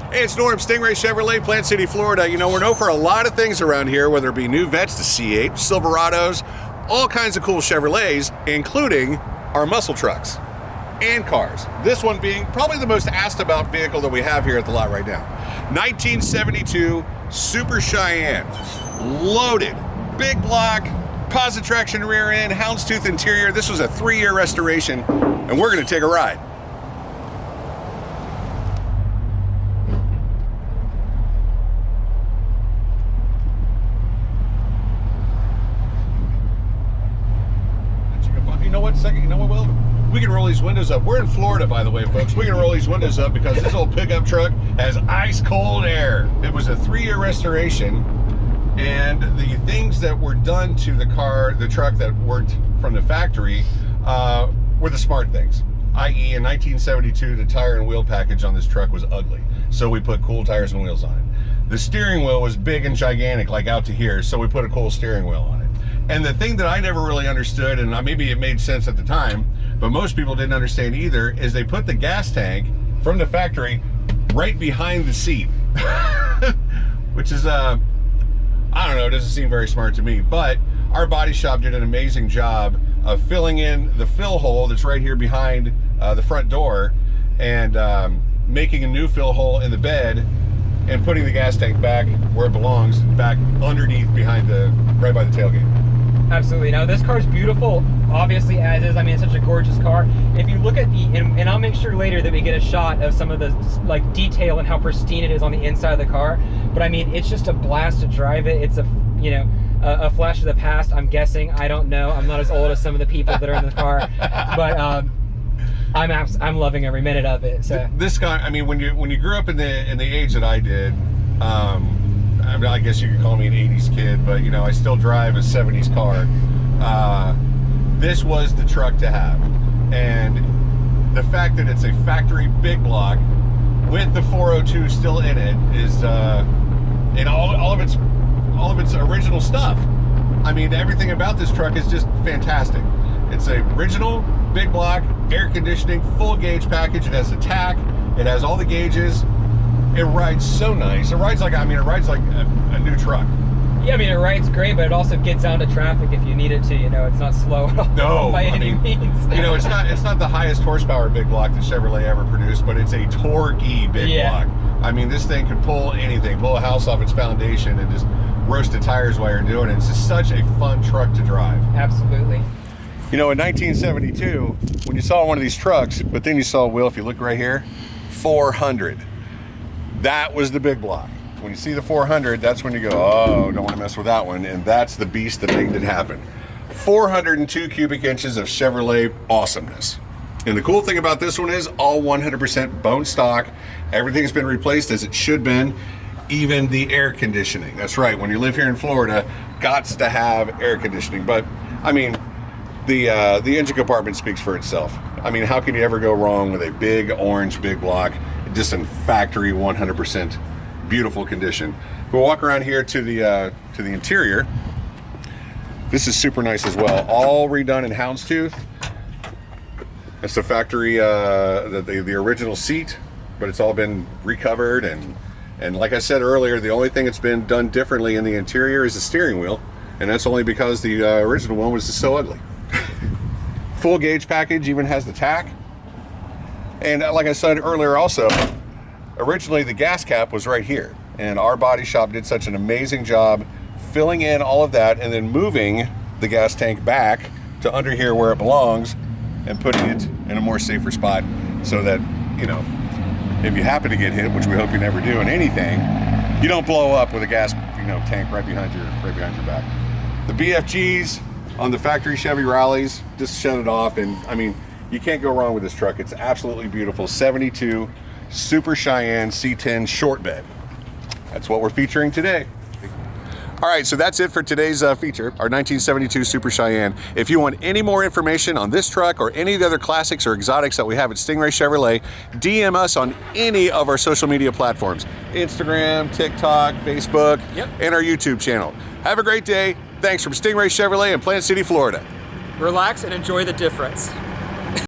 Hey, it's Norm, Stingray Chevrolet, Plant City, Florida. You know, we're known for a lot of things around here, whether it be new vets to C8, Silverados, all kinds of cool Chevrolets, including our muscle trucks and cars. This one being probably the most asked about vehicle that we have here at the lot right now. 1972 Super Cheyenne, loaded, big block, positive traction rear end, houndstooth interior. This was a 3-year restoration, and we're gonna take a ride. You know what, Will? We can roll these windows up. We're in Florida, by the way, folks. We can roll these windows up because this old pickup truck has ice cold air. It was a 3-year restoration, and the things that were done to the truck that weren't from the factory were the smart things. I.e., in 1972, the tire and wheel package on this truck was ugly, so we put cool tires and wheels on it. The steering wheel was big and gigantic, like out to here, so we put a cool steering wheel on it. And the thing that I never really understood, and maybe it made sense at the time, but most people didn't understand either, is they put the gas tank from the factory right behind the seat. Which is, I don't know, it doesn't seem very smart to me, but our body shop did an amazing job of filling in the fill hole that's right here behind the front door, and making a new fill hole in the bed, and putting the gas tank back where it belongs, back underneath right by the tailgate. Absolutely. Now this car is beautiful, obviously, as is. I mean, it's such a gorgeous car. If you look at and I'll make sure later that we get a shot of some of the like detail and how pristine it is on the inside of the car. But I mean, it's just a blast to drive it. It's a flash of the past, I'm guessing. I don't know. I'm not as old as some of the people that are in the car, but I'm loving every minute of it. So this car, I mean, when you grew up in the age that I did, I guess you could call me an 80s kid, but you know, I still drive a 70s car. This was the truck to have, and the fact that it's a factory big block with the 402 still in it is, and all of its original stuff. I mean, everything about this truck is just fantastic. It's a original big block, air conditioning, full gauge package. It has a tack. It has all the gauges. It rides so nice. It rides like a new truck. Yeah, I mean, it rides great, but it also gets out of traffic if you need it to. You know, it's not slow at all. No, by any means. You know, it's not the highest horsepower big block that Chevrolet ever produced, but it's a torquey big block. I mean, this thing could pull anything, pull a house off its foundation, and just roast the tires while you're doing it. It's just such a fun truck to drive. Absolutely. You know, in 1972, when you saw one of these trucks, but then you saw, Will, if you look right here, 400. That was the big block. When you see the 400, that's when you go, oh, don't want to mess with that one. And that's the beast that made it happen. 402 cubic inches of Chevrolet awesomeness. And the cool thing about this one is all 100% bone stock. Everything's been replaced as it should been, even the air conditioning. That's right, when you live here in Florida, gots to have air conditioning. But, I mean, the engine compartment speaks for itself. I mean, how can you ever go wrong with a big orange big block, just in factory 100% beautiful condition? We'll walk around here to the interior. This is super nice as well. All redone in houndstooth. That's the factory, the original seat, but it's all been recovered, and like I said earlier, the only thing that's been done differently in the interior is the steering wheel, and that's only because the original one was just so ugly. Full gauge package, even has the tack. And like I said earlier also, originally the gas cap was right here, and our body shop did such an amazing job filling in all of that and then moving the gas tank back to under here where it belongs and putting it in a more safer spot so that, you know, if you happen to get hit, which we hope you never do in anything, you don't blow up with a gas, tank right behind your back. The BFGs on the factory Chevy Rallies, just shut it off, and I mean, you can't go wrong with this truck. It's absolutely beautiful. 72 Super Cheyenne C10 short bed. That's what we're featuring today. All right, so that's it for today's feature, our 1972 Super Cheyenne. If you want any more information on this truck or any of the other classics or exotics that we have at Stingray Chevrolet, DM us on any of our social media platforms, Instagram, TikTok, Facebook, and our YouTube channel. Have a great day. Thanks from Stingray Chevrolet in Plant City, Florida. Relax and enjoy the difference.